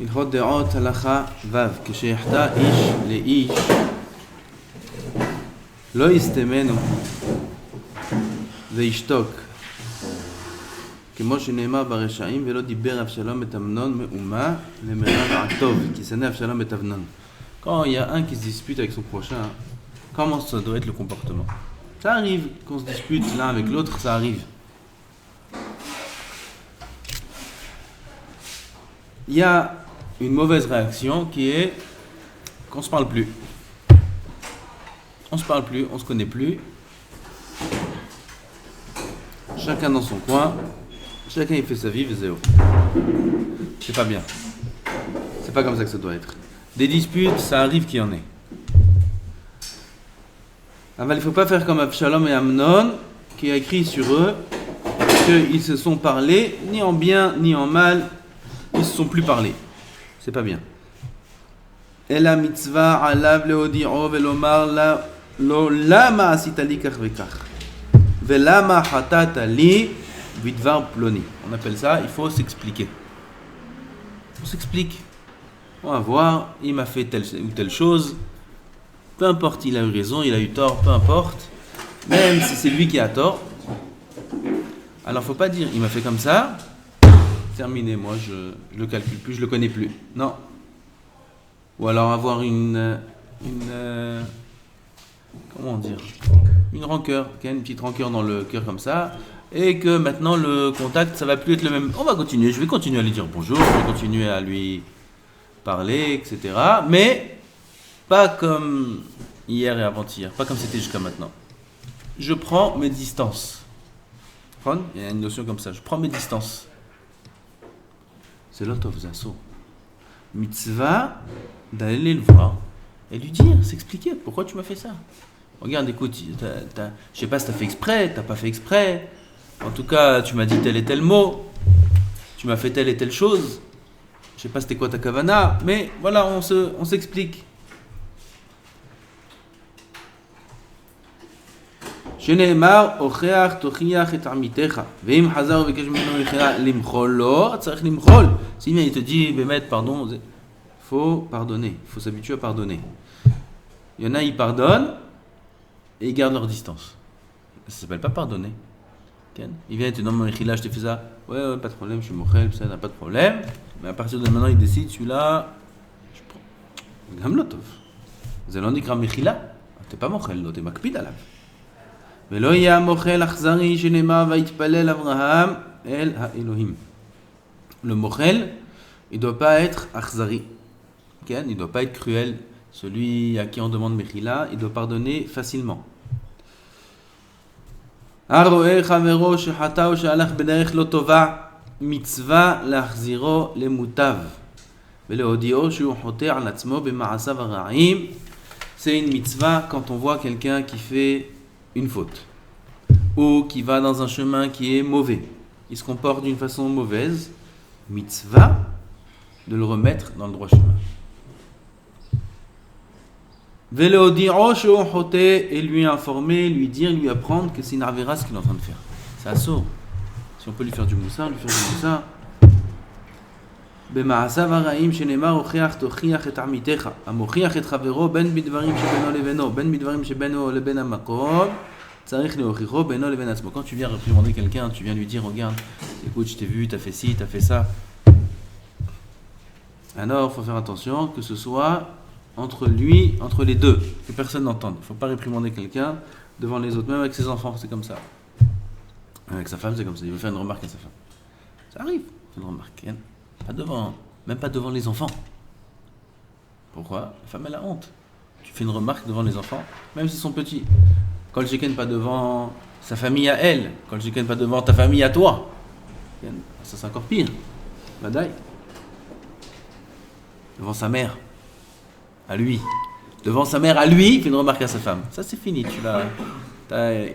הלכות דעות הלכה ו' כשיחטא איש לאיש לא יסתמנו וישתוק כמו שנאמר ברשעים ולא דיבר אבשלום את אמנון מאומה למרב עטוב qui s'en est Absalom et Amnon. Quand il y a un qui se dispute avec son prochain, comment ça doit être le comportement? Ça arrive qu'on se dispute l'un avec l'autre, ça arrive. Il y a une mauvaise réaction qui est qu'on se parle plus. On se parle plus, on se connaît plus. Chacun dans son coin, chacun il fait sa vie, zéro. C'est pas bien. C'est pas comme ça que ça doit être. Des disputes, ça arrive qu'il y en ait. Alors, il ne faut pas faire comme Absalom et Amnon, qui a écrit sur eux qu'ils se sont parlé, ni en bien ni en mal, ils ne se sont plus parlé. C'est pas bien. Et la mitzvah alav leodi'o velomar lo lama asita li kach vekach velama hatata li vidvar ploni. On appelle ça, il faut s'expliquer. On s'explique. On va voir, il m'a fait telle ou telle chose. Peu importe, il a eu raison, il a eu tort, peu importe. Même si c'est lui qui a tort. Alors, faut pas dire, il m'a fait comme ça. Terminé, moi, je le calcule plus, je le connais plus. Non. Ou alors avoir comment dire, une rancœur, une petite rancœur dans le cœur comme ça, et que maintenant le contact, ça va plus être le même. On va continuer, je vais continuer à lui dire bonjour, je vais continuer à lui parler, etc. Mais pas comme hier et avant-hier, pas comme c'était jusqu'à maintenant. Je prends mes distances. Il y a une notion comme ça, je prends mes distances. C'est l'autre zasso. Mitzvah d'aller le voir et lui dire, s'expliquer pourquoi tu m'as fait ça. Regarde, écoute, je sais pas si t'as fait exprès, t'as pas fait exprès. En tout cas, tu m'as dit tel et tel mot, tu m'as fait telle et telle chose. Je sais pas c'était quoi ta kavana, mais voilà, on s'explique. שנאמר, הוכח תוכיח את עמיתך, ואם חזר וביקש ממנו מחילה למחול לו, צריך למחול. Si il te dit, Bémet, pardon, il faut pardonner, il faut s'habituer à pardonner. Il y en a, ils pardonnent, et ils gardent leur distance. Ça s'appelle pas pardonner. Il vient et te dit, non, Mechila, je t'ai fait ça. Ouais, pas de problème, je suis mochel, ça n'a pas de problème. Mais à partir de maintenant, il décide, celui-là, je prends. Gamlotov. זה נקרא מחילה. t'es pas mochel, t'es מקפיד עליו. ולא יהיה המוחל אכזרי שנאמר ויתפלל אברהם אל האלוהים. Le mochel, il ne doit pas être akhzari. Il ne doit pas être cruel. Celui à qui on demande mechila, il doit pardonner facilement. הרואה חברו שחטא או שהלך בדרך לא טובה, מצווה להחזירו למוטב ולהודיעו שהוא חוטא על עצמו במעשיו הרעים. C'est une mitzvah quand on voit quelqu'un qui fait une faute ou qui va dans un chemin qui est mauvais, il se comporte d'une façon mauvaise, mitzvah de le remettre dans le droit chemin. Et lui informer, lui dire, lui apprendre que c'est une avera ce qu'il est en train de faire. C'est assaut. Si on peut lui faire du moussa, lui faire du moussa. במעשיו הרעים שנאמר הוכיח תוכיח את עמיתך המוכיח את חברו בין בדברים שבינו לבינו בין בדברים שבינו לבין המקום צריך להוכיחו בינו לבין עצמו. Quand tu viens réprimander quelqu'un, tu viens lui dire regarde, écoute, je t'ai vu, t'as fait ci, t'as fait ça. Alors, il faut faire attention que ce soit entre les deux, que personne n'entende. Il ne faut pas réprimander quelqu'un devant les autres, même avec ses enfants, c'est comme ça. Avec sa femme, c'est comme ça. Il veut faire une remarque à sa femme. Ça arrive, une remarque. Pas devant, même pas devant les enfants. Pourquoi? La femme, elle a honte. Tu fais une remarque devant les enfants, même s'ils sont petits. Quand le chicken pas devant sa famille à elle, quand le chicken pas devant ta famille à toi, ça c'est encore pire. Badaï. Devant sa mère, à lui. Devant sa mère, à lui, il fait une remarque à sa femme. Ça c'est fini, tu as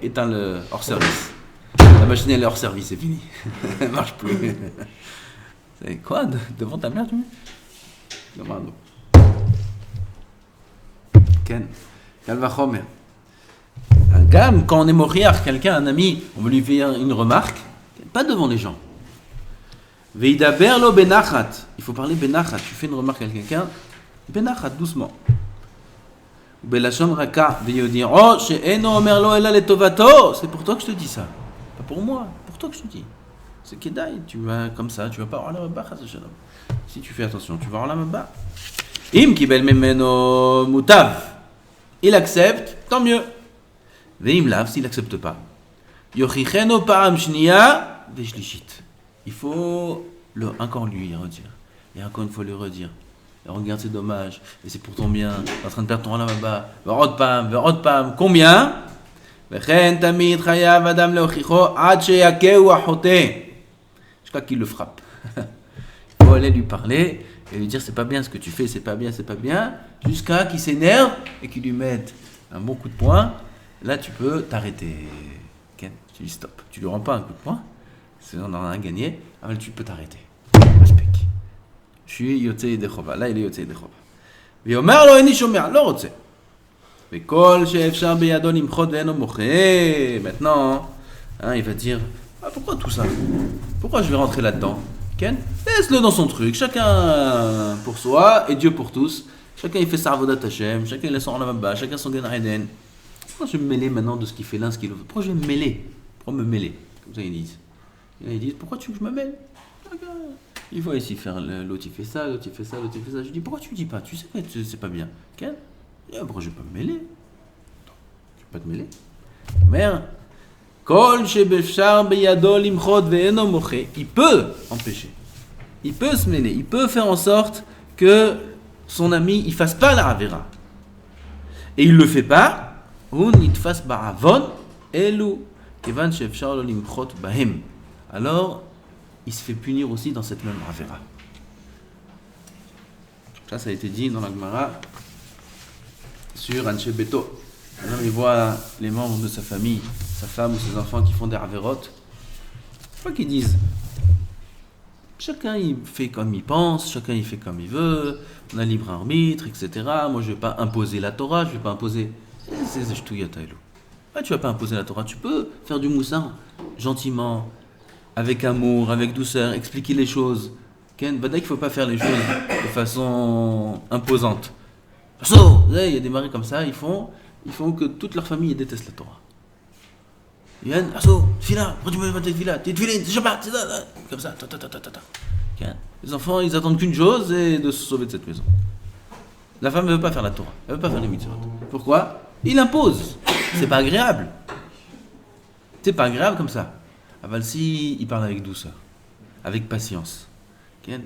éteint le hors-service. La machine elle est hors-service, c'est fini. Elle marche plus. C'est quoi devant ta mère, tu veux? Ken. Kalvachomer. Un gars, quand on est moriar, quelqu'un, un ami, on veut lui faire une remarque, pas devant les gens. Veidaber lo benachat. Il faut parler benachat. Tu fais une remarque à quelqu'un, benachat, doucement. Belashon raka, veyodin. Oh, she'eno omer lo ela letovato. C'est pour toi que je te dis ça. Pas pour moi, pour toi que je te dis. C'est Kedai, tu vas comme ça, tu vas pas avoir la mabba, si tu fais attention, tu vas avoir la mabba. Im kibel memeno mutav. Il accepte, tant mieux. Veim lav, s'il accepte pas. Yochicheno pa'am shniya veshlishit. Il faut encore lui redire. Et encore une fois le redire. Et regarde, c'est dommage. Et c'est pour ton bien. T'es en train de perdre ton là-bas. Verot pam. Combien? Vechen tamid chayav adam leochicho ad sheyakeu achote. Jusqu'à qu'il le frappe. Il faut aller lui parler et lui dire c'est pas bien ce que tu fais, c'est pas bien. Jusqu'à qu'il s'énerve et qu'il lui mette un bon coup de poing. Là, tu peux t'arrêter. Okay? Tu lui stop. Tu lui rends pas un coup de poing. Sinon, on en a un gagné. Alors, tu peux t'arrêter. Respect. Je suis Yotzei Yedei Chova. Là, il est Yotzei Yedei Chova. V'yomer lo eni shomer. Lo rotze. V'kol she'efshar beyado limchot ve'eno moché. Maintenant, il va dire pourquoi tout ça? Pourquoi je vais rentrer là-dedans? Ken? Laisse-le dans son truc. Chacun pour soi et Dieu pour tous. Chacun il fait sa avodat Hashem. Chacun il a son Olam, chacun son Gan Eden. Pourquoi je vais me mêler maintenant de ce qu'il fait l'un, ce qu'il fait? Pourquoi je vais me mêler? Pourquoi me mêler? Comme ça ils disent. Ils disent pourquoi tu veux que je me mêle? Il faut ici faire l'autre il fait ça, l'autre il fait ça. Je dis pourquoi tu me dis pas? Tu sais que c'est pas bien. Ken? Pourquoi je vais pas me mêler? Je vais pas te mêler. Merde. Kol shebefshar beyado limchot ve'eno moché. Il peut empêcher. Il peut se mêler. Il peut faire en sorte que son ami il fasse pas la avera. Et il le fait pas. Ou nitfas ba'avon elu kevan shefshar lo limchot bahem. Alors il se fait punir aussi dans cette même avera. Ça a été dit dans la Gemara sur Anshe Beto. Un homme il voit les membres de sa famille, sa femme ou ses enfants qui font des avérotes. Quoi qu'ils disent? Chacun il fait comme il pense, chacun il fait comme il veut, on a libre arbitre, etc. Moi je ne vais pas imposer la Torah, je ne vais pas imposer. C'est ch'touyataïlou. Tu ne vas pas imposer la Torah, tu peux faire du moussin gentiment, avec amour, avec douceur, expliquer les choses. Ken, il ne faut pas faire les choses de façon imposante. Il y a des maris comme ça, ils font que toute leur famille déteste la Torah. Ils viennent, fila, tu me mets fila, t'es filin, c'est Shabbat, comme ça, Les enfants, ils attendent qu'une chose, c'est de se sauver de cette maison. La femme ne veut pas faire la Torah, elle ne veut pas faire les mitzvot. Pourquoi? Il impose. C'est pas agréable. C'est pas agréable comme ça. Si il parle avec douceur, avec patience, et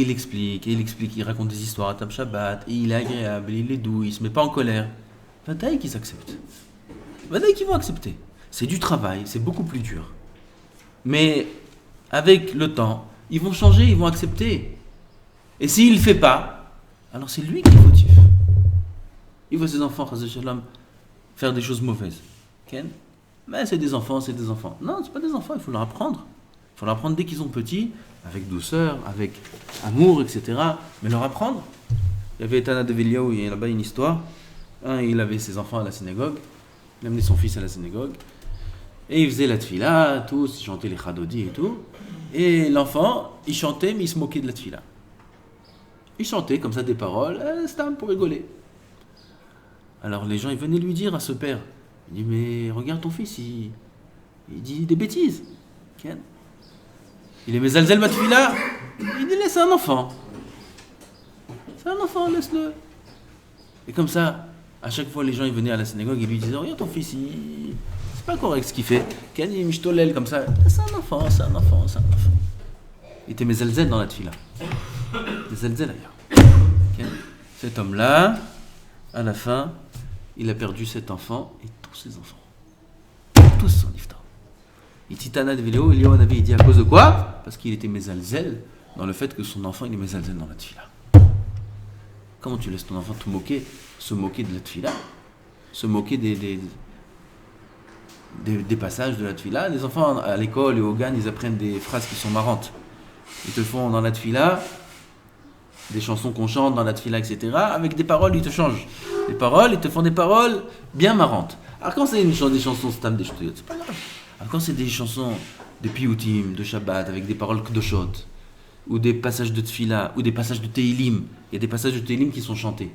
il explique, il raconte des histoires à Tam Shabbat, et il est agréable, il est doux, il se met pas en colère. Vadaï qu'ils acceptent. Vadaï qu'ils vont accepter. C'est du travail, c'est beaucoup plus dur. Mais avec le temps, ils vont changer, ils vont accepter. Et s'il ne le fait pas, alors c'est lui qui est fautif. Il voit ses enfants, faire des choses mauvaises. Mais c'est des enfants. Non, c'est pas des enfants, il faut leur apprendre. Il faut leur apprendre dès qu'ils sont petits, avec douceur, avec amour, etc. Mais leur apprendre. Il y avait Tana de Veliaou, il y a là-bas une histoire. Il avait ses enfants à la synagogue, il a amené son fils à la synagogue, et il faisait la tfila, tous, il chantait les chadodi et tout. Et l'enfant, il chantait, mais il se moquait de la tfila. Il chantait comme ça des paroles, c'était pour rigoler. Alors les gens, ils venaient lui dire à ce père, il dit, mais regarde ton fils, il dit des bêtises. Il est mezalzel matfila. Il dit, laisse un enfant. C'est un enfant, laisse-le. Et comme ça, à chaque fois, les gens ils venaient à la synagogue, ils lui disaient, regarde ton fils, c'est pas correct ce qu'il fait. Il mishtolel comme ça. C'est un enfant. Il était mezalzel dans la tfila. Mezalzel ailleurs. Cet homme-là, à la fin, il a perdu cet enfant et tous ses enfants. Tous sont niftar. Et Titana de Véléo, Eliyahu Hanavi, il dit à cause de quoi? Parce qu'il était mezalzel dans le fait que son enfant il est mezalzel dans la tfila. Comment tu laisses ton enfant se moquer de la tfila, se moquer des passages de la tfila? Les enfants à l'école et au GAN, ils apprennent des phrases qui sont marrantes. Ils te font dans la tfila des chansons qu'on chante dans la tfila, etc. Avec des paroles, ils te changent. Les paroles, ils te font des paroles bien marrantes. Alors quand c'est des chansons stam des ch'touyot, c'est pas grave. Alors quand c'est des chansons de piyutim, de Shabbat, avec des paroles kdoshot, ou des passages de Tfila, ou des passages de Teilim. Il y a des passages de Teilim qui sont chantés.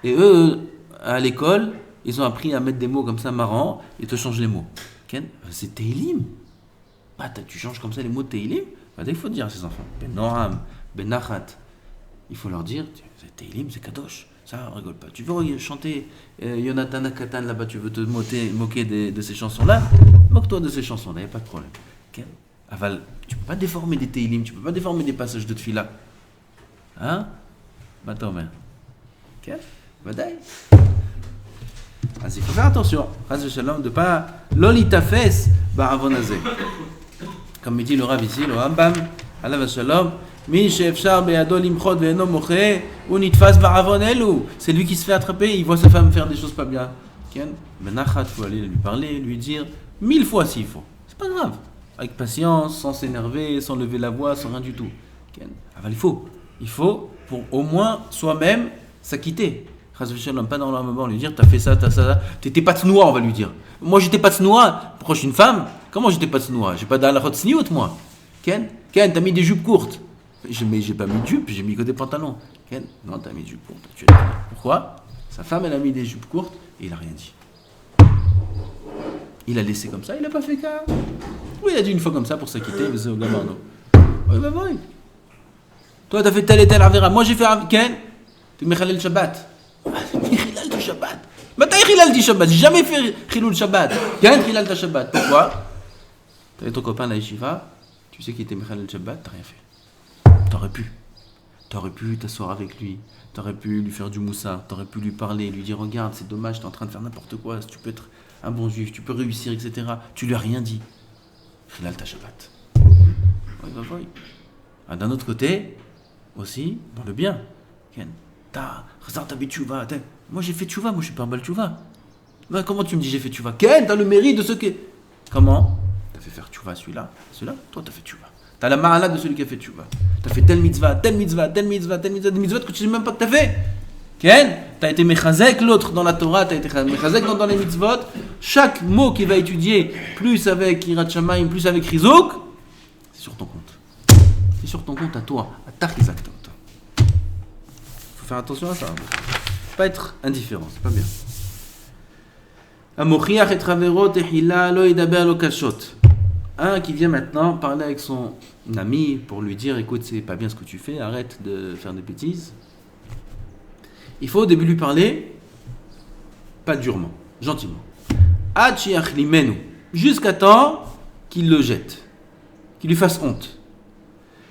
Et eux, à l'école, ils ont appris à mettre des mots comme ça marrants et te changent les mots. Ken, c'est Teilim. Bah, tu changes comme ça les mots de Teilim. Bah, il faut dire à ces enfants. Ben Noam, Ben Nachat. Il faut leur dire, c'est Teilim, c'est Kadosh. Ça, on rigole pas. Tu veux chanter Yonatan Akatan là-bas, tu veux te moquer de ces chansons-là, moque-toi de ces chansons-là, il n'y a pas de problème. Okay. Aval, tu peux pas déformer des Teilim, tu peux pas déformer des passages de Tfila. Hein? Bah, t'en mets. Ok? Badaï. Il faut faire attention, de ne pas l'olitafes ba'avonazé. Comme il dit le Rav ici, le Rambam, alav shalom, mi she'efshar be'ado limchot ve'eno moche, ou nitfas ba'avon elu. C'est lui qui se fait attraper, il voit sa femme faire des choses pas bien. Benachat, il faut aller lui parler, lui dire 1000 fois s'il faut. C'est pas grave. Avec patience, sans s'énerver, sans lever la voix, sans rien du tout. Il faut pour au moins soi-même s'acquitter. Pas dans le moment lui dire t'as fait ça, t'as ça, t'étais pas tsnoua, on va lui dire. Moi j'étais pas tsnoua, pourquoi je suis une femme? Comment j'étais pas tsnoua? J'ai pas d'alachot sniout moi. Ken, t'as mis des jupes courtes. J'ai pas mis de jupes, j'ai mis que des pantalons. Ken, non, t'as mis des jupes courtes. Pourquoi? Sa femme elle a mis des jupes courtes et il a rien dit. Il a laissé comme ça, il a pas fait cas. Oui, il a dit une fois comme ça pour s'acquitter, mais c'est au gamarno. Oui, bah oui. Toi t'as fait tel et tel avera. Moi j'ai fait Ken, tu mechalel Shabbat. Chilal du Shabbat. Mataï Chilal du Shabbat. J'ai jamais fait Chilul Shabbat. Quand Chilal du Shabbat. Pourquoi? T'avais ton copain à la yeshiva, tu sais qu'il était Chilal du Shabbat, t'as rien fait. T'aurais pu t'asseoir avec lui. T'aurais pu lui faire du moussa. T'aurais pu lui parler, lui dire regarde, c'est dommage, t'es en train de faire n'importe quoi. Tu peux être un bon juif, tu peux réussir, etc. Tu lui as rien dit. Chilal du Shabbat. Oui, bah oui. D'un autre côté, aussi, dans le bien. T'as fait tchouva. Moi j'ai fait tchouva, moi je suis pas un bal tchouva. Bah, comment tu me dis j'ai fait tchouva? Ken, t'as le mérite de ce que. Comment? T'as fait faire tchouva celui-là, toi t'as fait tchouva. T'as la ma'ala de celui qui a fait tchouva. T'as fait telle mitzvah, des mitzvahs que tu sais même pas que t'as fait. Ken, t'as été mechazek l'autre dans la Torah, t'as été mechazek dans les mitzvot. Chaque mot qu'il va étudier, plus avec Hirat Shamayim, plus avec Rizouk, c'est sur ton compte. C'est sur ton compte à toi, à ta Rizak. Faire attention à ça. Pas être indifférent, c'est pas bien. Un qui vient maintenant parler avec son ami pour lui dire écoute, c'est pas bien ce que tu fais, arrête de faire des bêtises. Il faut au début lui parler, pas durement, gentiment. Jusqu'à temps qu'il le jette, qu'il lui fasse honte.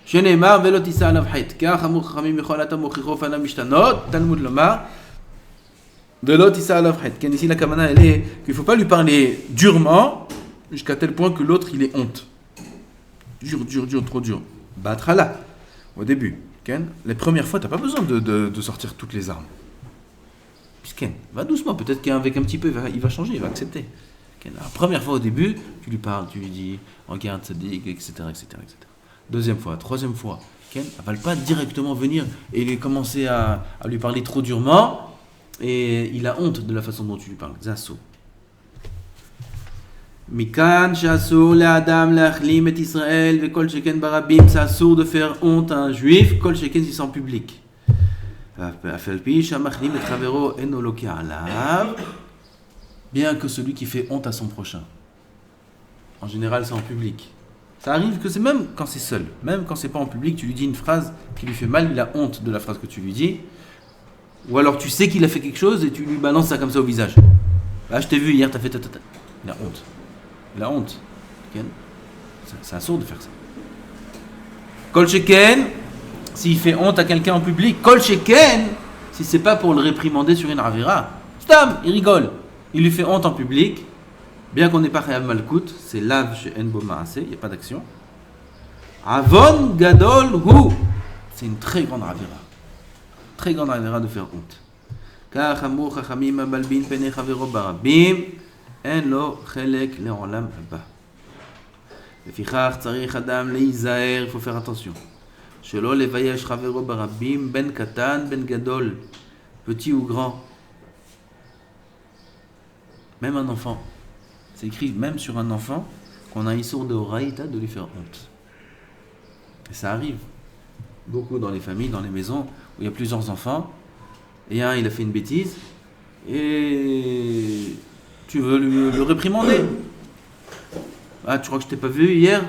שנאמר ולא תישא עליו חטא, כך אמרו חכמים בכל אדם מוכיחו פניו משתנות, תלמוד לומר ולא תישא עליו חטא. Ici la kamana elle est qu'il ne faut pas lui parler durement jusqu'à tel point que l'autre il ait honte. Dur, trop dur. Batrala, au début. Les premières fois, tu n'as pas besoin de sortir toutes les armes. Puisqu'en, va doucement, peut-être qu'avec un petit peu, il va changer, il va accepter. La première fois au début, tu lui parles, tu lui dis regarde, Sadiq, etc. Deuxième fois, troisième fois, elle ne va pas directement venir et commencer à lui parler trop durement et il a honte de la façon dont tu lui parles. Zasso. Mikan shassur le'adam le'achlim et Israël ve kol sheken barabim, c'est assour de faire honte à un juif, kol sheken si c'est en public. Afalpi shamachlim et travero enoloki alav, bien que celui qui fait honte à son prochain. En général, c'est en public. Ça arrive que c'est même quand c'est seul, même quand c'est pas en public, tu lui dis une phrase qui lui fait mal, il a honte de la phrase que tu lui dis. Ou alors tu sais qu'il a fait quelque chose et tu lui balances ça comme ça au visage. Ah, je t'ai vu hier, t'as fait ta. Il a honte. C'est assourd de faire ça. Kol sheken, s'il fait honte à quelqu'un en public, kol sheken, si c'est pas pour le réprimander sur une avera. Stam, il rigole. Il lui fait honte en public. Bien qu'on n'ait pas Chayav Malkout, c'est lav chez Enbo Maaseh, il n'y a pas d'action. Avon Gadol Hu, c'est une très grande avera. Très grande avera de faire honte. Car Hamur Chachamim Abalbin Pene Chavero Barabim, En Lo Chelek Leolam Abba. Lefichach Tzarich Adam Leizaher, il faut faire attention. Shelo Levayesh Chavero Barabim, Ben Katan, Ben Gadol, petit ou grand. Même un enfant. C'est écrit même sur un enfant qu'on a un issour de Horaïta de lui faire honte. Et ça arrive beaucoup dans les familles, dans les maisons, où il y a plusieurs enfants, et un, il a fait une bêtise, et tu veux le réprimander. Ah, tu crois que je t'ai pas vu hier?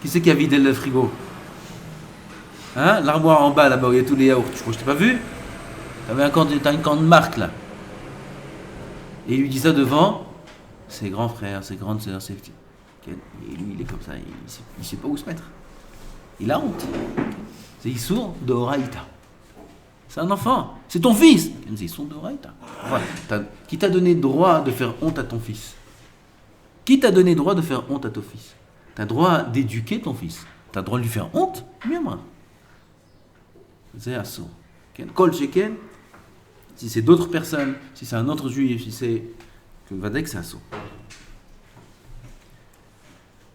Qui c'est qui a vidé le frigo? Hein? L'armoire en bas, là-bas, où il y a tous les yaourts. Tu crois que je t'ai pas vu? T'as une grande marque, là. Et il lui dit ça devant ses grands frères, ses grandes sœurs, ses petits. Et lui, il est comme ça, il sait pas où se mettre. Il a honte. C'est Issour de Horaïta. C'est un enfant. C'est ton fils. C'est Issour de Horaïta. Voilà. Qui t'a donné droit de faire honte à ton fils? Qui t'a donné droit de faire honte à ton fils? T'as droit d'éduquer ton fils. T'as droit de lui faire honte? Bien moi. C'est Assour. Kol Sheken. Si c'est d'autres personnes, si c'est un autre juif, si c'est que Vadek, c'est Assour.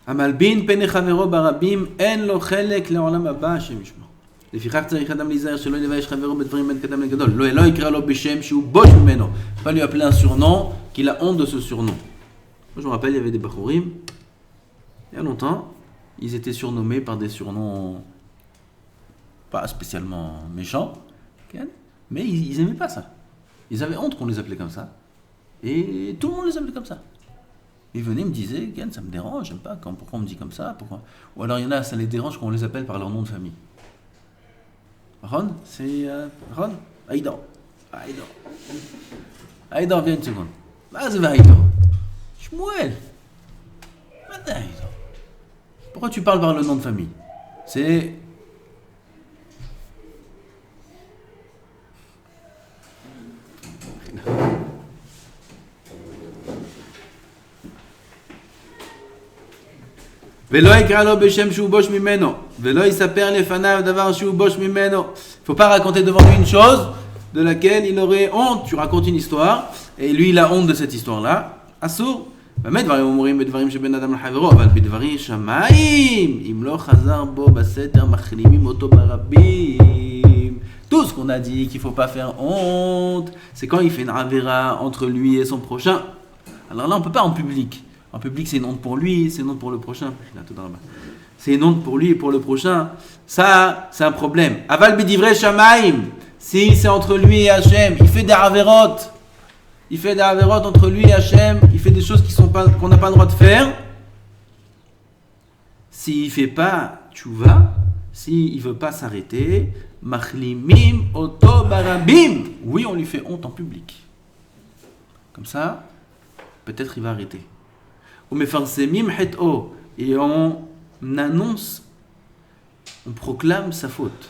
המלבין פני חברו ברבים אין לו חלק לעולם הבא השם ישמור. לפיכך צריך אדם להיזהר שלא יבייש חברו בדברים בין קדם לגדול. לא יקרא לו בשם שהוא בוש ממנו. Pas lui appeler un surnom qu'il a honte de ce surnom. Moi je me rappelle, il y avait des Bachurim, il y a longtemps, ils étaient surnommés par des surnoms pas spécialement méchants, mais ils aimaient pas ça. Ils avaient honte qu'on les appelait comme ça. Et tout le monde les appelait comme ça. Ils venaient me disaient, Ken, ça me dérange, j'aime pas, pourquoi on me dit comme ça, pourquoi? Ou alors il y en a, ça les dérange quand on les appelle par leur nom de famille. Ron, c'est Ron? Aïdan. Aïdan, viens une seconde. Vas-y, Aïdan. Shmuel. Pourquoi tu parles par le nom de famille? C'est... ולא יקרא לו בשם שהוא בוש ממנו, ולא יספר לפניו דבר שהוא בוש ממנו. Il faut pas raconter devant lui une chose de laquelle il aurait honte. Tu racontes une histoire, et lui il a honte de cette histoire-là. אסור. באמת דברים אומרים בדברים שבין אדם לחברו, אבל בדברים שמיים, אם לא חזר בו בסתר, מחרימים אותו ברבים. Tout ce qu'on a dit qu'il faut pas faire honte, c'est quand il fait une avéra entre lui et son prochain. Alors là on peut pas en public. En public, c'est une honte pour lui, c'est une honte pour le prochain. C'est une honte pour lui et pour le prochain. Ça, c'est un problème. Aval bidivre shamaim. Si c'est entre lui et Hachem, il fait des averot. Il fait des averot entre lui et Hachem. Il fait des choses qu'on n'a pas le droit de faire. S'il fait pas tchouva, s'il veut pas s'arrêter, machlimim oto barabim. Oui, on lui fait honte en public. Comme ça, peut-être il va arrêter. Et on annonce, on proclame sa faute.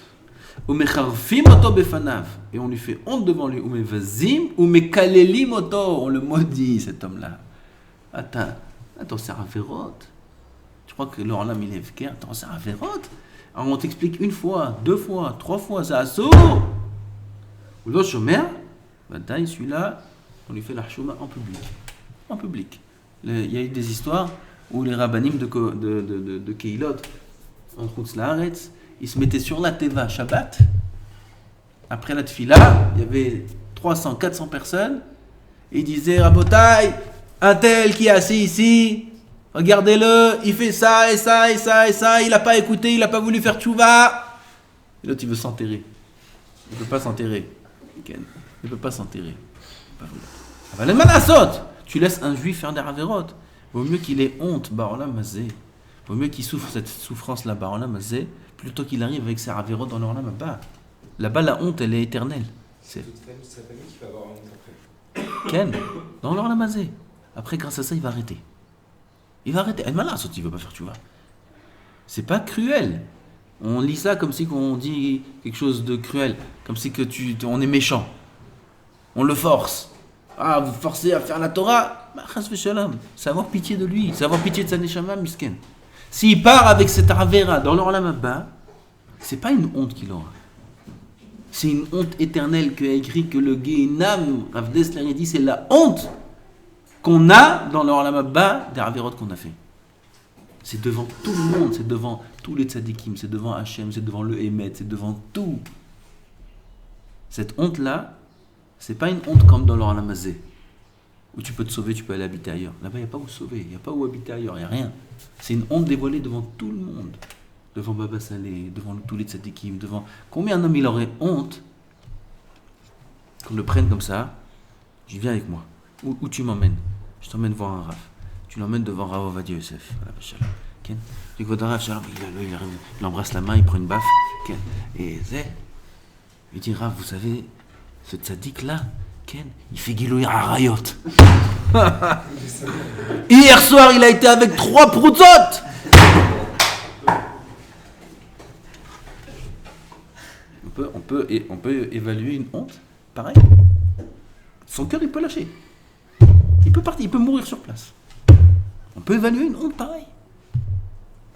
Et on lui fait honte devant lui. On le maudit, cet homme-là. Attends, c'est Averot. Tu crois que l'Orlam il est Evker? Attends, c'est Averot. Alors on t'explique une fois, deux fois, trois fois, c'est Assour. Ou l'autre Shomer, celui-là, on lui fait la chouma en public. En public. Il y a eu des histoires où les rabbanim de Keilot, en Chutz Laaretz, ils se mettaient sur la Teva Shabbat. Après la Tfila, il y avait 300, 400 personnes. Et ils disaient, Rabotai, un tel qui est assis ici, regardez-le, il fait ça et ça et ça et ça, il n'a pas écouté, il n'a pas voulu faire tchouva. Et l'autre, il veut s'enterrer. Il ne peut pas s'enterrer. Il ne peut pas s'enterrer. Pas vrai. Tu laisses un juif faire des averot. Vaut mieux qu'il ait honte, Barolam Mazé. Vaut mieux qu'il souffre cette souffrance-là, Barolam Mazé, plutôt qu'il arrive avec ses averot dans l'Olam Abba. Là-bas, la honte, elle est éternelle. C'est toute sa famille qui va avoir honte après. Ken, dans l'Olam Mazé. Après, grâce à ça, il va arrêter. Il va arrêter. Il ne veut pas faire, tu vois. C'est pas cruel. On lit ça comme si on dit quelque chose de cruel. Comme si on est méchant. On le force. Ah, vous forcez à faire la Torah, c'est avoir pitié de lui, c'est avoir pitié de sa neshama, misken. S'il part avec cette avera dans l'Olam Abba, c'est pas une honte qu'il aura. C'est une honte éternelle que a écrit que le Gehinam, Rav Dessler dit, c'est la honte qu'on a dans l'Olam Abba des averot qu'on a fait. C'est devant tout le monde, c'est devant tous les tzadikim, c'est devant Hachem, c'est devant le Emet, c'est devant tout. Cette honte-là, c'est pas une honte comme dans l'Olam Hazé, où tu peux te sauver, tu peux aller habiter ailleurs. Là-bas, il n'y a pas où sauver, il n'y a pas où habiter ailleurs, il n'y a rien. C'est une honte dévoilée devant tout le monde. devant Baba Saleh, devant tous les tzadikim, devant... Combien un homme il aurait honte qu'on le prenne comme ça? Je dis, viens avec moi. Où tu m'emmènes? Je t'emmène voir un Rav. Tu l'emmènes devant Rav Ovadia Yosef. Tu vois dans Rav, il embrasse la main, il prend une baffe. Et il dit, Rav, vous savez, ce tzadik là, il fait Gilouï Arayot. Hier soir, il a été avec 3 proutzotes. On peut évaluer une honte pareil. Son cœur, il peut lâcher. Il peut partir, il peut mourir sur place. On peut évaluer une honte pareille.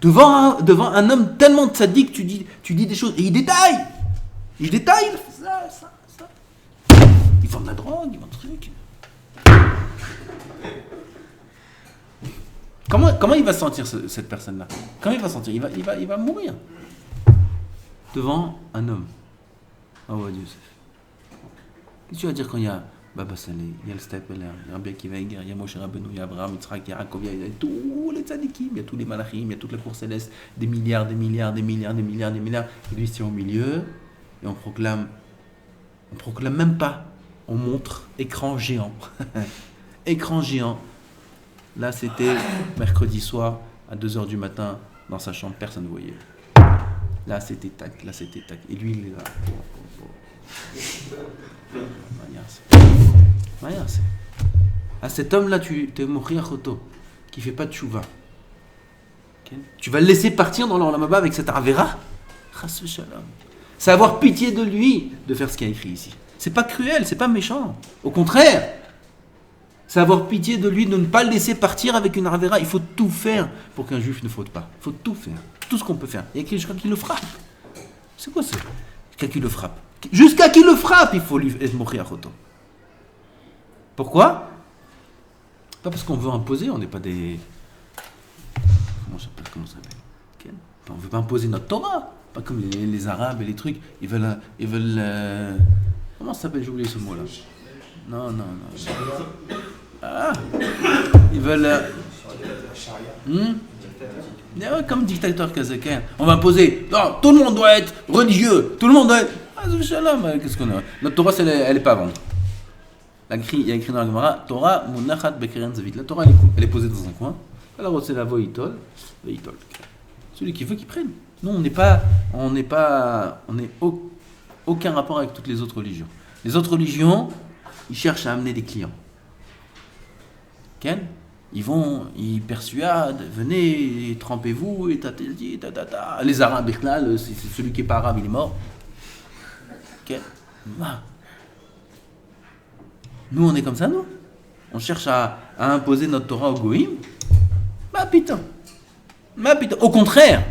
Devant un homme tellement tzaddik, tu dis des choses, et il détaille. Il détaille, il fait ça. Il vend de la drogue, il vend des trucs. Comment il va se sentir cette personne-là? Comment il va se sentir? Il va mourir. Devant un homme. Ah ouais, Dieu. Qu'est-ce que tu vas dire quand il y a Baba Saleh, il y a le Stapler, il y a Rabbi Akiva Eiger, il y a Moshe Rabbeinu, il y a Abraham, Yitzhak, il y a Yaakov, il y a tous les tzadikim, il y a tous les malachim, il y a toute la cour céleste, des milliards. Et lui, c'est au milieu, et on proclame même pas, on montre écran géant. Écran géant. Là, c'était mercredi soir, à 2h du matin, dans sa chambre, personne ne voyait. Là, c'était tac. Et lui, il est là. À cet homme-là, tu es mourir choto, qui fait pas de tchouva. Okay? Tu vas le laisser partir dans l'Olam Haba avec cet Avera? C'est avoir pitié de lui de faire ce qu'il y a écrit ici. C'est pas cruel, c'est pas méchant. Au contraire, c'est avoir pitié de lui de ne pas le laisser partir avec une Avera. Il faut tout faire pour qu'un juif ne faute pas. Il faut tout faire. Tout ce qu'on peut faire. Il y a quelqu'un qui le frappe. C'est quoi ça? Quelqu'un qui le frappe. Jusqu'à qui le frappe, il faut lui mourir choto. Pourquoi? Pas parce qu'on veut imposer, on n'est pas des... Comment ça s'appelle? On ne veut pas imposer notre Torah. Pas comme les Arabes et les trucs. Ils veulent comment ça s'appelle? J'ai oublié ce mot-là. Non. Ah, ils veulent... Comme dictateur kazakh. On va imposer. Non, tout le monde doit être religieux. Tout le monde doit être... Qu'est-ce qu'on a? Notre Torah, elle n'est pas à vendre. Il y a écrit dans la Gemara, Torah munachat bekeren zavit. La Torah, elle est posée dans un coin. Alors c'est la voitol. Celui qui veut qu'il prenne. Nous, on n'est aucun rapport avec toutes les autres religions. Les autres religions, ils cherchent à amener des clients. Ken? Ils persuadent, venez, trempez-vous, et ta. Les Arabes, c'est celui qui n'est pas arabe, il est mort. Ken? Nous, on est comme ça, nous. On cherche à imposer notre Torah au Goïm. Ma putain. Au contraire,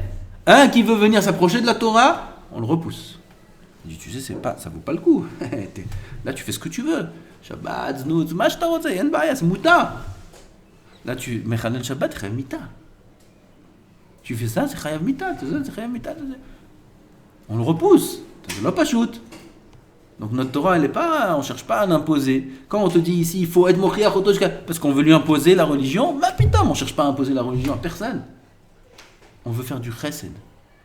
un qui veut venir s'approcher de la Torah, on le repousse. Il dit, tu sais, ça vaut pas le coup. Là, tu fais ce que tu veux. Shabbat, Znouz, Mashtarot, Yen Baya, c'est Mouta. Là, Mechanel Shabbat, Chayav Mita. Tu fais ça, c'est Chayav Mita. On le repousse. C'est pas shoot. Donc notre Torah, on ne cherche pas à l'imposer. Quand on te dit ici, il faut être Mochiach parce qu'on veut lui imposer la religion, putain, on ne cherche pas à imposer la religion à personne. On veut faire du chesed.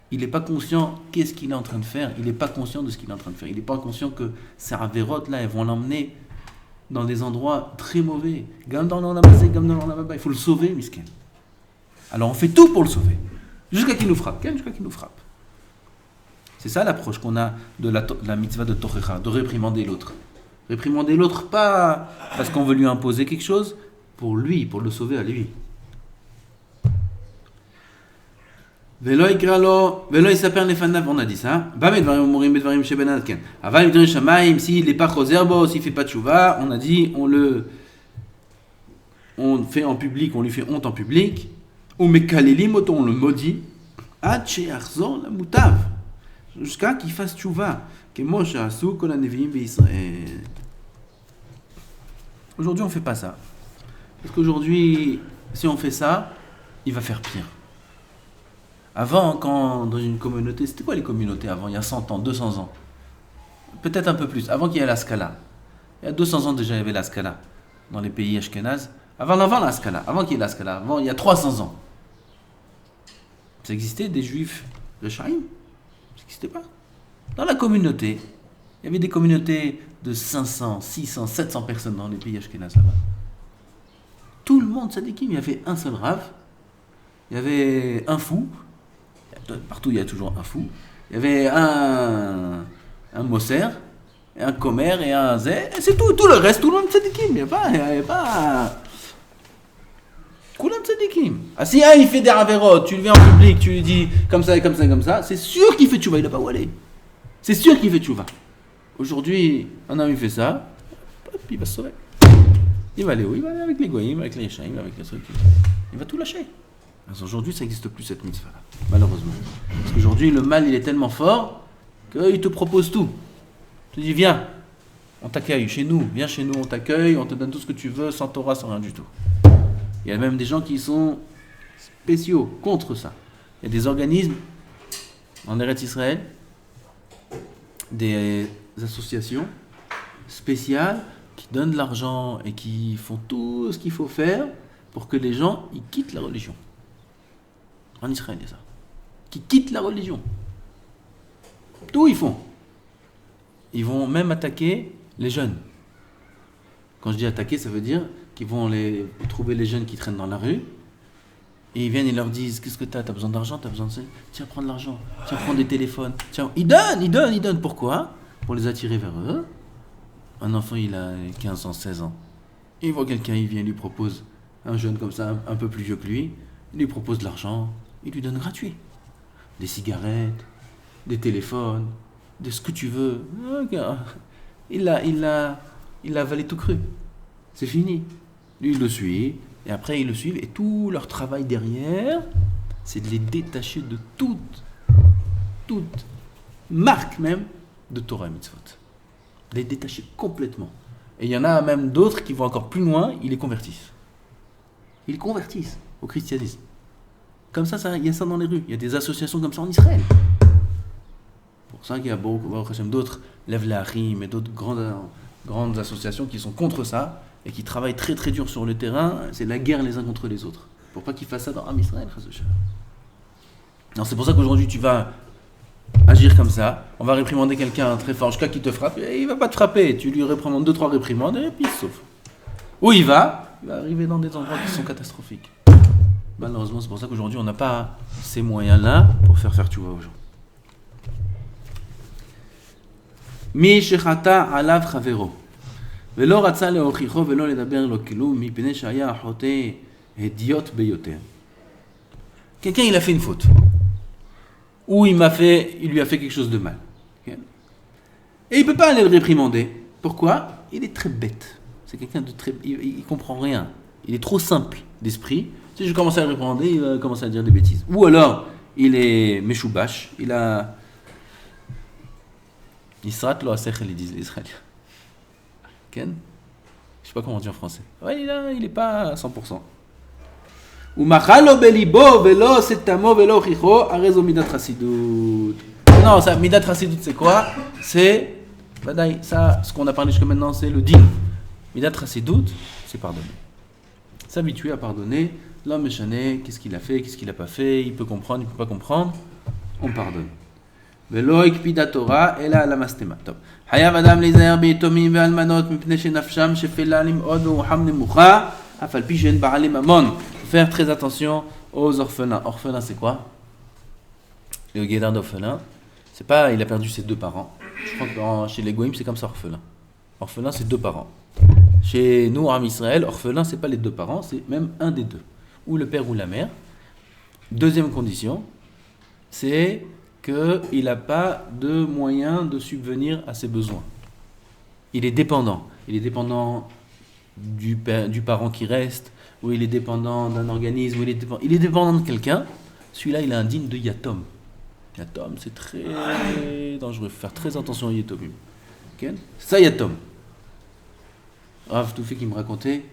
Il n'est pas conscient qu'est-ce qu'il est en train de faire. Il n'est pas conscient de ce qu'il est en train de faire. Il n'est pas conscient que ces avérotes là, elles vont l'emmener dans des endroits très mauvais. Gam dans l'Olamazé, gam dans l'Olamaba. Il faut le sauver, miskin. Alors on fait tout pour le sauver. Jusqu'à qu'il nous frappe. Jusqu'à qu'il nous frappe. C'est ça l'approche qu'on a de la mitzvah de Tochecha, de réprimander l'autre. Réprimander l'autre pas parce qu'on veut lui imposer quelque chose, pour lui, pour le sauver à lui. Velo yisaper nefanav, on a dit ça. Bamed varim umurim bedvarim shebenad ken. Aval midrin shamaim, s'il n'est pas choser bo, s'il fait pas de tchouva, on a dit on fait en public, on lui fait honte en public. Ou mekalelim oto, on le maudit. Ad she'achzor la mutav. Jusqu'à qu'il fasse tchouva. Que Moshe asu kol haneviim beIsraël. Aujourd'hui, on fait pas ça. Parce qu'aujourd'hui, si on fait ça, il va faire pire. Avant, quand dans une communauté, c'était quoi les communautés avant, il y a 100 ans, 200 ans? Peut-être un peu plus, avant qu'il y ait la Scala. Il y a 200 ans déjà, il y avait la Scala dans les pays ashkénazes. Avant la Scala, avant qu'il y ait la Scala, avant, il y a 300 ans. Ça existait des juifs Rechaim, ça n'existait pas. Dans la communauté, il y avait des communautés de 500, 600, 700 personnes dans les pays ashkénazes là-bas. Tout le monde tzadikim, il y avait un seul rav, il y avait un fou, partout il y a toujours un fou, il y avait un Moser, et un Comer et un Zé, et c'est tout le reste, tout le monde tzadikim, il n'y a pas... Koulam tzadikim. Ah si il fait des avérotes, tu le viens en public, tu lui dis comme ça, c'est sûr qu'il fait tchouva, il n'a pas où aller. C'est sûr qu'il fait tchouva. Aujourd'hui, un homme il fait ça, hop, il va se sauver. Il va aller où? Il va aller avec les goyim, avec les yeshaim, avec les trucs. Il va tout lâcher. Alors aujourd'hui, ça n'existe plus cette mitzvah-là, malheureusement. Parce qu'aujourd'hui, le mal, il est tellement fort qu'il te propose tout. Il te dit, viens, on t'accueille chez nous, viens chez nous, on t'accueille, on te donne tout ce que tu veux, sans Torah, sans rien du tout. Il y a même des gens qui sont spéciaux contre ça. Il y a des organismes en Eretz Israël, des associations spéciales qui donnent de l'argent et qui font tout ce qu'il faut faire pour que les gens ils quittent la religion. En Israël, il y a ça. Qui quittent la religion. Tout ils font. Ils vont même attaquer les jeunes. Quand je dis attaquer, ça veut dire qu'ils vont trouver les jeunes qui traînent dans la rue et ils viennent et leur disent qu'est-ce que t'as besoin d'argent, t'as besoin de ça, tiens prends de l'argent, tiens prends des téléphones, tiens, ils donnent, pourquoi? Pour les attirer vers eux. Un enfant il a 15 ans, 16 ans, il voit quelqu'un, il vient, il lui propose, un jeune comme ça, un peu plus vieux que lui, il lui propose de l'argent, il lui donne gratuit, des cigarettes, des téléphones, de ce que tu veux. Il a avalé tout cru, c'est fini. Lui, il le suit, et après, ils le suivent, et tout leur travail derrière, c'est de les détacher de toute marque même de Torah et Mitzvot. De les détacher complètement. Et il y en a même d'autres qui vont encore plus loin, ils les convertissent. Ils les convertissent au christianisme. Comme ça, il y a ça dans les rues. Il y a des associations comme ça en Israël. Pour ça qu'il y a beaucoup d'autres, Lev Leachim et d'autres grandes associations qui sont contre ça, et qui travaillent très très dur sur le terrain, c'est la guerre les uns contre les autres. Pour pas qu'ils fassent ça dans Am Israël. Alors c'est pour ça qu'aujourd'hui tu vas agir comme ça, on va réprimander quelqu'un très fort, jusqu'à qu'il te frappe, et il va pas te frapper, tu lui réprimandes 2-3 réprimandes, et puis il se sauve. Où il va arriver dans des endroits qui sont catastrophiques. Malheureusement c'est pour ça qu'aujourd'hui on n'a pas ces moyens-là pour faire tchouva aux gens. Mi shechata alav chavero. ולא רצה להוכיחו ולא לדבר לו כלום מפני שהיה החוטא הדיוט ביותר. Quelqu'un il a fait une faute. Ou il lui a fait quelque chose de mal. Et il ne peut pas aller le réprimander. Pourquoi? Il est très bête. C'est quelqu'un de très... Il comprend rien. Il est trop simple d'esprit. Si je commence à le réprimander, il va commencer à dire des bêtises. Ou alors, il est meshoubash. Il a... Israt lo asechel, ils disent les Israéliens. Ken? Je sais pas comment on dit en français. Ouais, il est pas à 100%. Ou machalo belibo velo setamo velo chicho arezo midat chasidut. Non, ça midat chasidut c'est quoi? C'est ça, ce qu'on a parlé jusqu'à maintenant, c'est le din. Midat chasidut, c'est pardonner. S'habituer à pardonner. L'homme méchané, qu'est-ce qu'il a fait, qu'est-ce qu'il a pas fait, il peut comprendre, il peut pas comprendre. On pardonne. ולא הקפיד התורה אלא על המסתמה. טוב. חייב אדם להיזהר ביתומים ואלמנות מפני שנפשם שפלה למאוד ורוחם נמוכה, אף על פי שאין בעלי ממון. Faire très attention aux orphelins. Orphelin, c'est quoi? Le guédard d'orphelin, c'est pas il a perdu ses 2 parents. Je crois que chez les Goïm, c'est comme ça, orphelin. Orphelin, c'est 2 parents. Chez nous, en Israël, orphelin, c'est pas les 2 parents, c'est même un des 2. Ou le père ou la mère. Deuxième condition, c'est qu'il n'a pas de moyens de subvenir à ses besoins. Il est dépendant. Il est dépendant du parent qui reste, ou il est dépendant d'un organisme, ou il est dépendant de quelqu'un. Celui-là, il a un digne de Yatom. Yatom, c'est très dangereux. Il faut faire très attention aux Yatomim. Okay? Ça, Yatom. Rav Toufi qui me racontait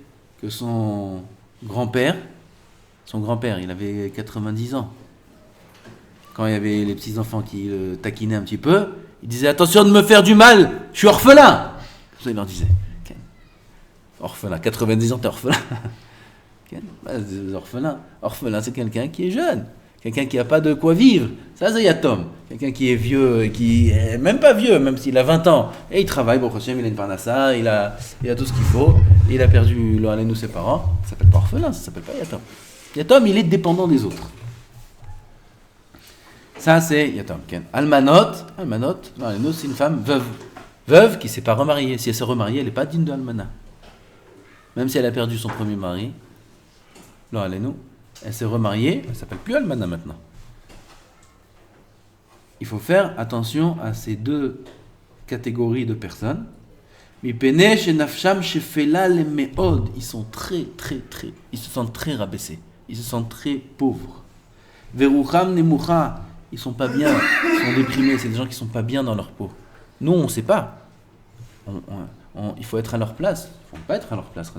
que son grand-père, il avait 90 ans. Quand il y avait les petits-enfants qui le taquinaient un petit peu, il disait « Attention de me faire du mal, je suis orphelin !» Comme ça, il leur disait. Okay. Orphelin, 90 ans, t'es orphelin. Okay. Orphelin, c'est quelqu'un qui est jeune, Quelqu'un qui n'a pas de quoi vivre, ça c'est yatom. Quelqu'un qui est vieux, qui est même pas vieux, même s'il a 20 ans, et il travaille, bon, il a une parnassa, il a tout ce qu'il faut, il a perdu nous ses parents, ça s'appelle pas orphelin, ça s'appelle pas yatom. Yatom, il est dépendant des autres. Ça c'est yatom. Almanot, non, c'est une femme veuve. Veuve qui ne s'est pas remariée. Si elle s'est remariée, elle n'est pas digne de almana. Même si elle a perdu son premier mari, elle s'est remariée, elle ne s'appelle plus almana maintenant. Il faut faire attention à ces deux catégories de personnes. Ils sont très, ils se sentent très rabaissés. Ils se sentent très pauvres. Verucham nemucha, ils sont pas bien, ils sont déprimés, c'est des gens qui sont pas bien dans leur peau. Nous, on ne sait pas. Il faut être à leur place. Il ne faut pas être à leur place,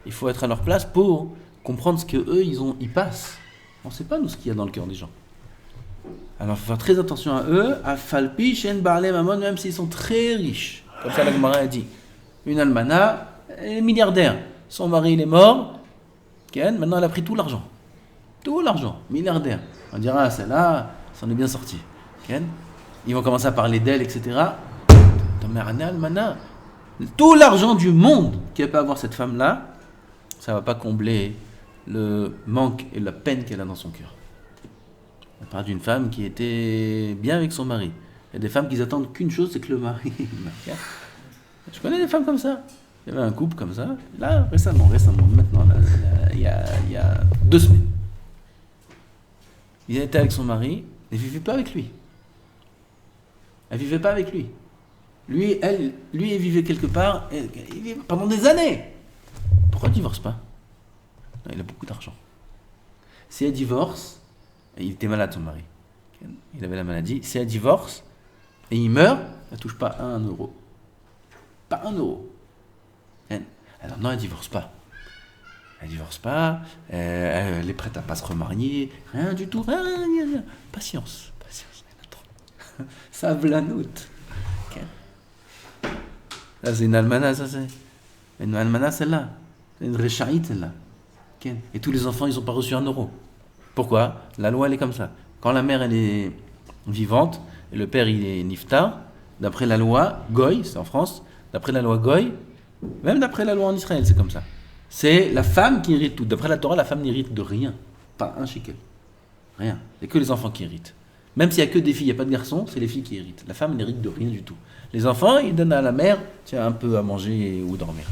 il faut être à leur place pour comprendre ce qu'eux, ils passent. On ne sait pas, nous, ce qu'il y a dans le cœur des gens. Alors, il faut faire très attention à eux, à falpi, shen barlem amon, même s'ils sont très riches. Comme ça, la Gemara a dit. Une almana, elle est milliardaire. Son mari, il est mort. Maintenant, elle a pris tout l'argent. Tout l'argent, milliardaire. On dira, celle-là, ça en est bien sorti. Ils vont commencer à parler d'elle, etc. Almana. Tout l'argent du monde qu'elle peut avoir cette femme-là, ça ne va pas combler le manque et la peine qu'elle a dans son cœur. On parle d'une femme qui était bien avec son mari. Il y a des femmes qui attendent qu'une chose, c'est que le mari... Je connais des femmes comme ça. Il y avait un couple comme ça. Là, récemment, maintenant, là, il y a 2 semaines. Il était avec son mari, elle ne vivait pas avec lui. Elle ne vivait pas avec lui. Lui, elle vivait quelque part, il vivait pendant des années. Pourquoi il ne divorce pas? Non, il a beaucoup d'argent. Si elle divorce, il était malade son mari, il avait la maladie, si elle divorce et il meurt, elle ne touche pas 1 euro. Pas 1 euro. Alors non, elle ne divorce pas. Elle est prête à ne pas se remarier, rien du tout, rien. Patience, elle a trop. Ça vlanoute. Ça c'est une almana, une almana celle-là. C'est une réchaïte celle-là. Et tous les enfants, ils n'ont pas reçu 1 euro. Pourquoi? La loi, elle est comme ça. Quand la mère, elle est vivante, et le père, il est niftar, d'après la loi Goy, c'est en France, d'après la loi Goy, même d'après la loi en Israël, c'est comme ça. C'est la femme qui hérite tout. D'après la Torah, la femme n'hérite de rien. Pas 1 shekel. Rien. C'est que les enfants qui héritent. Même s'il n'y a que des filles, il n'y a pas de garçons, c'est les filles qui héritent. La femme n'hérite de rien du tout. Les enfants, ils donnent à la mère, tiens, un peu à manger ou dormir.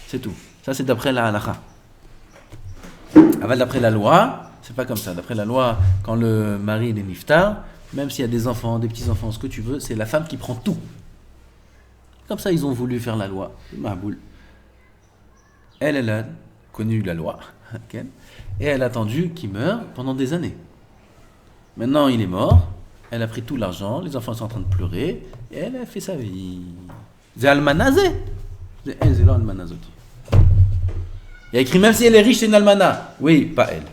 C'est tout. Ça, c'est d'après la halakha. D'après la loi, c'est pas comme ça. D'après la loi, quand le mari est niftar, même s'il y a des enfants, des petits-enfants, ce que tu veux, c'est la femme qui prend tout. Comme ça, ils ont voulu faire la loi. Maboul. Elle a connu la loi. Okay. Et elle a attendu qu'il meure pendant des années. Maintenant, il est mort. Elle a pris tout l'argent. Les enfants sont en train de pleurer. Et elle a fait sa vie. C'est almanazé. C'est almanazoti. Il y a écrit, même si elle est riche, c'est une almana. Oui, pas elle.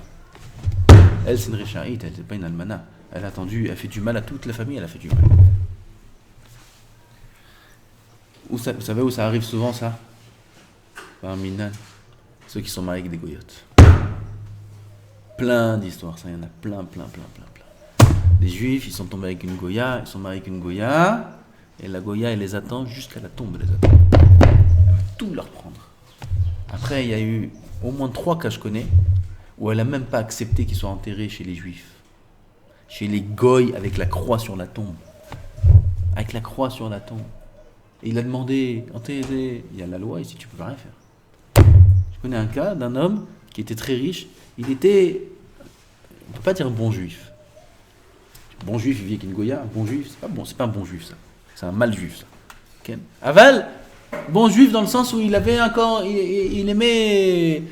Elle, c'est une réchaïte, elle, c'est pas une almana. Elle a attendu, elle fait du mal à toute la famille, elle a fait du mal. Vous savez où ça arrive souvent, ça? Parmi ceux qui sont mariés avec des goyotes. Plein d'histoires, ça, il y en a plein. Des juifs, ils sont tombés avec une goya, ils sont mariés avec une goya, et la goya, elle les attend jusqu'à la tombe, elle les attend. Elle va tout leur prendre. Après, il y a eu au moins 3 cas, je connais, où elle n'a même pas accepté qu'ils soient enterrés chez les juifs. Chez les goy, avec la croix sur la tombe. Avec la croix sur la tombe. Et il a demandé, enterré. Il y a la loi ici, tu peux pas rien faire. Je connais un cas d'un homme qui était très riche. Il était, on ne peut pas dire bon juif. Bon juif, il vit avec une goya. Bon juif, c'est pas un bon juif, ça. C'est un mal juif, ça. Okay. Aval, bon juif dans le sens où il avait encore, il aimait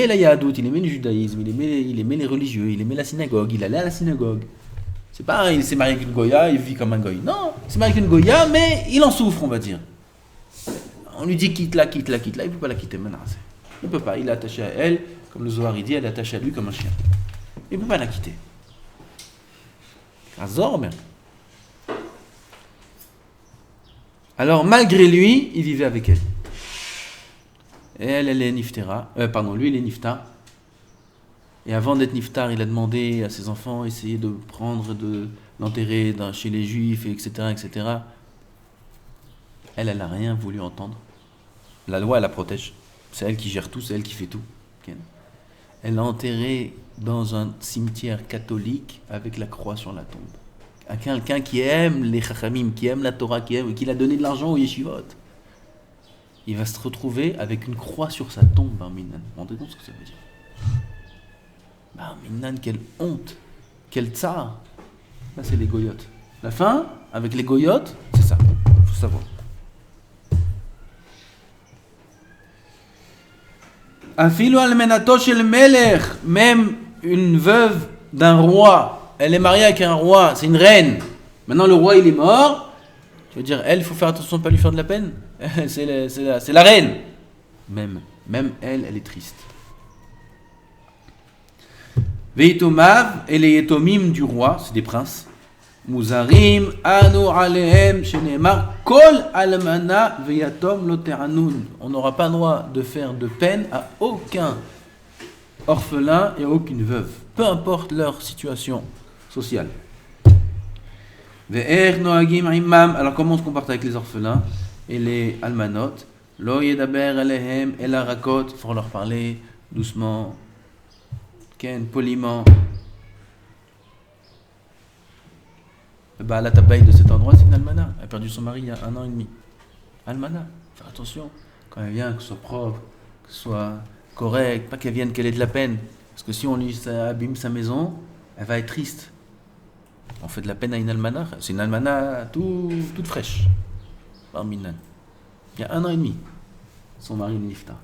la yahadout, il aimait le judaïsme, il aimait les religieux, il aimait la synagogue, il allait à la synagogue. C'est pas, il s'est marié avec une goya, il vit comme un goy. Non, il s'est marié avec une goya, mais il en souffre, on va dire. On lui dit quitte-la, il ne peut pas la quitter maintenant. Il ne peut pas, il est attaché à elle, comme le Zohar il dit, elle est attachée à lui comme un chien. Il ne peut pas la quitter. Azor, même. Alors, malgré lui, il vivait avec elle. Et elle est niftera. Lui, il est nifta. Et avant d'être niftar, il a demandé à ses enfants, essayer de l'enterrer chez les juifs, etc., etc. Elle n'a rien voulu entendre. La loi, elle la protège. C'est elle qui gère tout, c'est elle qui fait tout. Elle l'a enterré dans un cimetière catholique avec la croix sur la tombe. Quelqu'un qui aime les chachamim, qui aime la Torah, qui a donné de l'argent aux yeshivot. Il va se retrouver avec une croix sur sa tombe, Bar Minan. Vous vous rendez compte ce que ça veut dire? Bar Minan, quelle honte, quel tsar. Là, c'est les goyotes. La fin, avec les goyotes, c'est ça. Il faut savoir. Afilo almenato shel melech, même une veuve d'un roi, elle est mariée avec un roi, c'est une reine. Maintenant le roi il est mort, je veux dire, elle, il faut faire attention de ne pas lui faire de la peine. C'est la reine. Même elle est triste. Veitomav et les yetomim du roi, c'est des princes. Muzarim anu alehem shenemar kol almana veyatom loteranun. On n'aura pas le droit de faire de peine à aucun orphelin et à aucune veuve, peu importe leur situation sociale. Ve'er noagim imam. Alors comment on se comporte avec les orphelins et les almanot? Lo yedaber alehem el harakot. Il faut leur parler doucement, poliment. La tabaye de cet endroit, c'est une almana. Elle a perdu son mari il y a 1 an et demi. Almana, faire attention. Quand elle vient, que ce soit propre, que ce soit correct, pas qu'elle vienne qu'elle ait de la peine. Parce que si on lui abîme sa maison, elle va être triste. On fait de la peine à une almana. C'est une almana toute fraîche. Bar Minan. Il y a 1 an et demi. Son mari est nifta.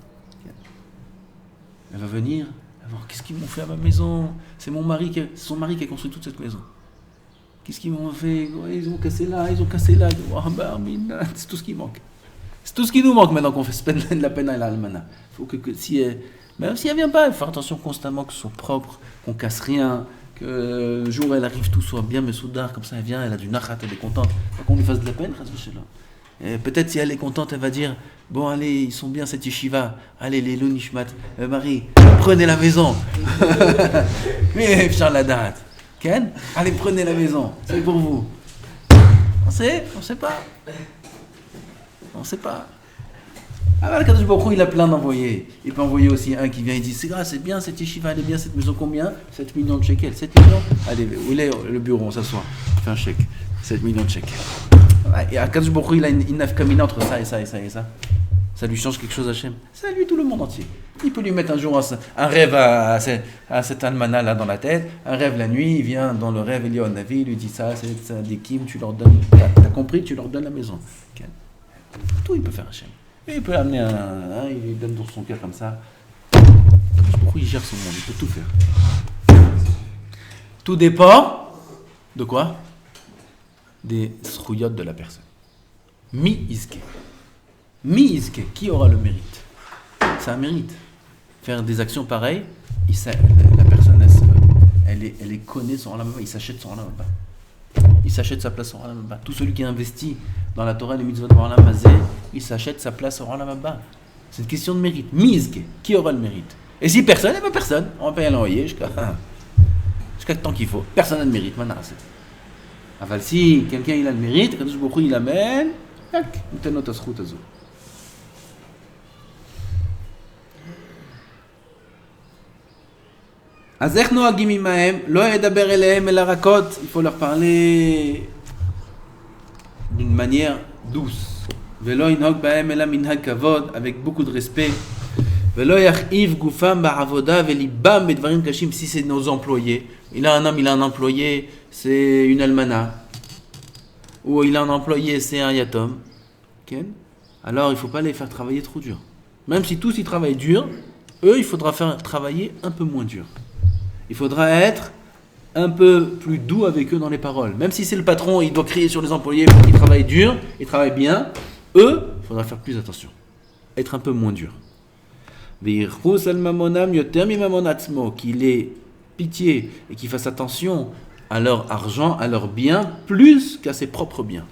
Elle va venir. Elle va voir, qu'est-ce qu'ils m'ont fait à ma maison? C'est son mari qui a construit toute cette maison. Qu'est-ce qu'ils m'ont fait? Ouais, ils ont cassé là. Oh, Bar Minan, c'est tout ce qui manque. C'est tout ce qui nous manque maintenant qu'on fait de la peine à l'almana. Il faut que même si elle vient pas, il faut faire attention constamment que ce soit propre, qu'on casse rien, que le jour où elle arrive tout soit bien mesoudar, comme ça elle vient, elle a du nachat, elle est contente. Pas qu'on lui fasse de la peine, et peut-être si elle est contente, elle va dire, bon allez, ils sont bien cette yeshiva, allez les Lunishmat, Marie, prenez la maison. Mais Charladat. Ken, allez, prenez la maison, c'est pour vous. On sait pas. On sait pas. Alors, le Kadosh Baruch Hu, il a plein d'envoyés. Il peut envoyer aussi un qui vient et dit, c'est bien cette yeshiva, elle est bien cette maison, combien? 7 millions de shekels. 7 millions? Allez, où est le bureau? On s'assoit. On fait un chèque. 7 millions de shekels. Et le Kadosh Baruch Hu, il a une nafkamina entre ça et ça et ça et ça. Ça lui change quelque chose à Hachem. Ça lui tout le monde entier. Il peut lui mettre un jour un rêve à cet almana là dans la tête, un rêve la nuit, il vient dans le rêve, il y a un avis, il lui dit ça, c'est des kim, tu leur donnes, t'as compris, tu leur donnes la maison. Okay. Tout il peut faire Hachem. Et il peut amener il lui donne dans son cœur comme ça. Pourquoi il gère son monde, il peut tout faire. Tout dépend de quoi? Des srouyot de la personne. Mi-iske, qui aura le mérite? Ça mérite. Faire des actions pareilles, la personne, elle connaît son Olam Haba, il s'achète son Olam Haba. Il s'achète sa place au Olam Haba. Tout celui qui investit dans la Torah et les mitzvot de Olam Hazé, il s'achète sa place au Olam Haba. C'est une question de mérite. Mizke, qui aura le mérite? Et si personne, eh bien personne. On va pas y l'envoyer jusqu'à le temps qu'il faut. Personne n'a de mérite. Aval, si quelqu'un il a le mérite, quand Baruch Hu il amène, il te note à ce route à il faut leur parler d'une manière douce. Avec beaucoup de respect. Si c'est nos employés, il a un employé, c'est une almana. Ou il a un employé, c'est un yatom. Alors il ne faut pas les faire travailler trop dur. Même si tous ils travaillent dur, eux il faudra faire travailler un peu moins dur. Il faudra être un peu plus doux avec eux dans les paroles. Même si c'est le patron, il doit crier sur les employés pour qu'ils travaillent dur, ils travaillent bien. Eux, il faudra faire plus attention. Être un peu moins dur. Qu'il ait pitié et qu'il fasse attention à leur argent, à leurs biens, plus qu'à ses propres biens.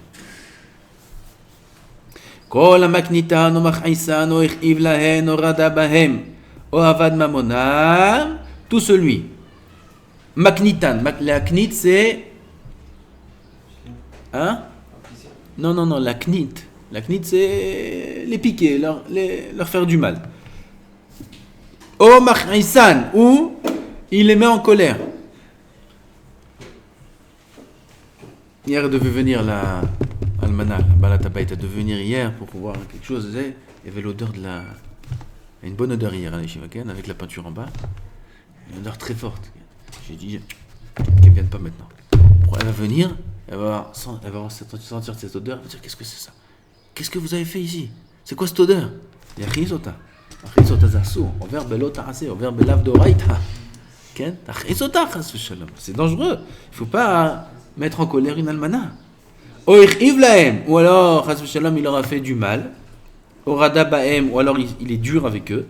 tout celui. Maknitan. La knit, c'est. Hein? Non, la knit. La knit, c'est les piquer, leur faire du mal. O machrisan, ou il les met en colère. Hier devait venir la almana, la balatabaïta devait venir hier pour voir quelque chose. Il y avait l'odeur de la. Il y a une bonne odeur hier à l'Eshivaken avec la peinture en bas. Une odeur très forte. J'ai dit qu'elle ne vienne pas maintenant. Elle va venir, elle va sentir cette odeur, elle va dire qu'est-ce que c'est ça? Qu'est-ce que vous avez fait ici? C'est quoi cette odeur? Il y a Chizota. Chizota zassou, au verbe l'ota assez, au verbe lav doraita. C'est dangereux. Il ne faut pas mettre en colère une almana. Ou alors, il leur a fait du mal. Ou alors il est dur avec eux.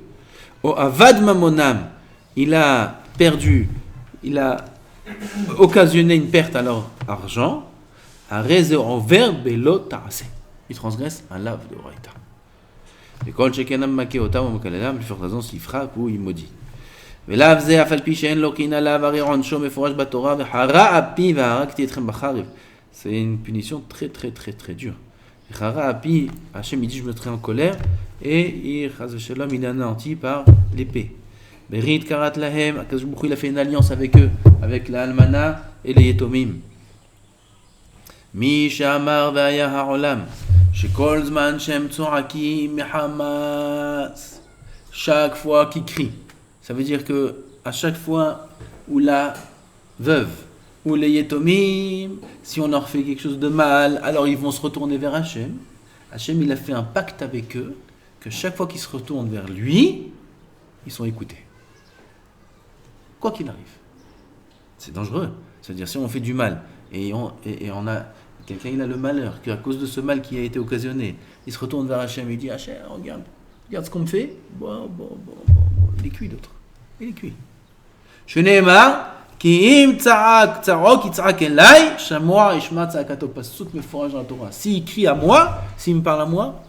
Ou avad mamonam, il a perdu, il a occasionné une perte à leur argent. Il transgresse un lave de Oraita. Et quand Shekenam Make Otam ou Makaladam, plus forte raison s'il frappe ou il maudit. ולאו זה אף על פי שאין לו קין עליו הרי עונשו מפורש בתורה וחרה אפי והרגתי אתכם בחרב. C'est une punition très très très très dure. Chara api, Hachem il dit je me mettrai en colère et il est anéanti par l'épée. Berit karat lahem, Akadosh Baruch Hu il a fait une alliance avec eux, avec la almana et les yetomim. Mi shamar v'aya ha'olam, shekol zman shem tzorakim mehamas. Chaque fois qu'il crie. Ça veut dire que à chaque fois où la veuve ou les yetomim, si on leur fait quelque chose de mal, alors ils vont se retourner vers Hachem. Hachem, il a fait un pacte avec eux, que chaque fois qu'ils se retournent vers lui, ils sont écoutés. Quoi qu'il arrive. C'est dangereux. C'est-à-dire, si on fait du mal, et on a, quelqu'un il a le malheur, qu'à cause de ce mal qui a été occasionné, il se retourne vers Hachem et il dit, Hachem, regarde ce qu'on me fait. Bon. Il est cuit d'autre. Il est cuit. Shneimar, ki im tza'ak tza'ok yitz'ak elai, shamoa ishma tza'akato, pasuk meforaj dans la Torah. S'il crie à moi, s'il me parle à moi,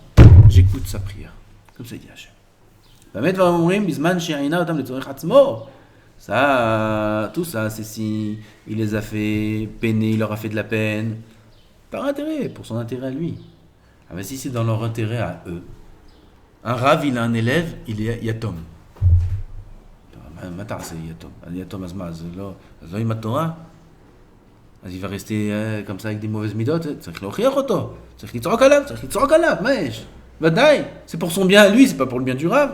j'écoute sa prière. Comme ça dit Hachem. Bamet v'amomrim bizman she'ina otam letzorech atzmo. Ça, tout ça, c'est si il les a fait peiner, il leur a fait de la peine, par intérêt, pour son intérêt à lui. Ah mais si c'est dans leur intérêt à eux. Un rav, il a un élève, il est yatom. מה תעשה יתום? אז מה, זה לא עם התורה? אז il va rester comme ça avec des mauvaises midot, צריך להוכיח אותו, צריך לצעוק עליו, מה יש? ודאי, c'est pour son bien à lui, c'est pas pour le bien du rav.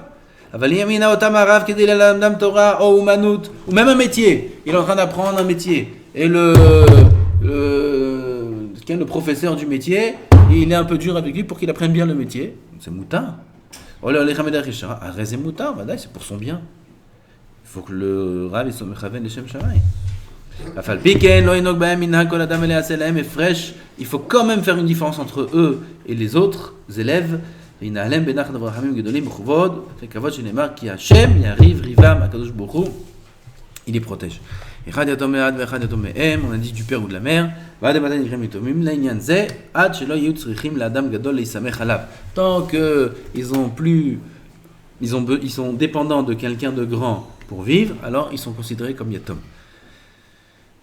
אבל אם ימינה אותם הרב כדי ללמדם תורה או אומנות, ou même un métier, il est en train d'apprendre un métier, et le professeur du métier, il est un peu dur avec lui pour qu'il apprenne bien le métier, c'est moutar. C'est moutar, c'est pour son bien. Il faut que le Rav soit mechaven les Shem Shammai. Il faut quand même faire une différence entre eux et les autres élèves. Il les protège. On a dit du père ou de la mère. Tant qu'ils sont dépendants de quelqu'un de grand pour vivre, alors ils sont considérés comme yatom.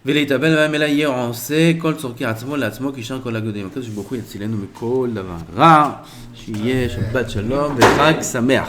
On sait כל צורכי עצמו לעצמו כשאר כל הגויים. הקדוש ברוך הוא יצילנו מכל דבר רע, שיהיה שבת שלום וחג שמח.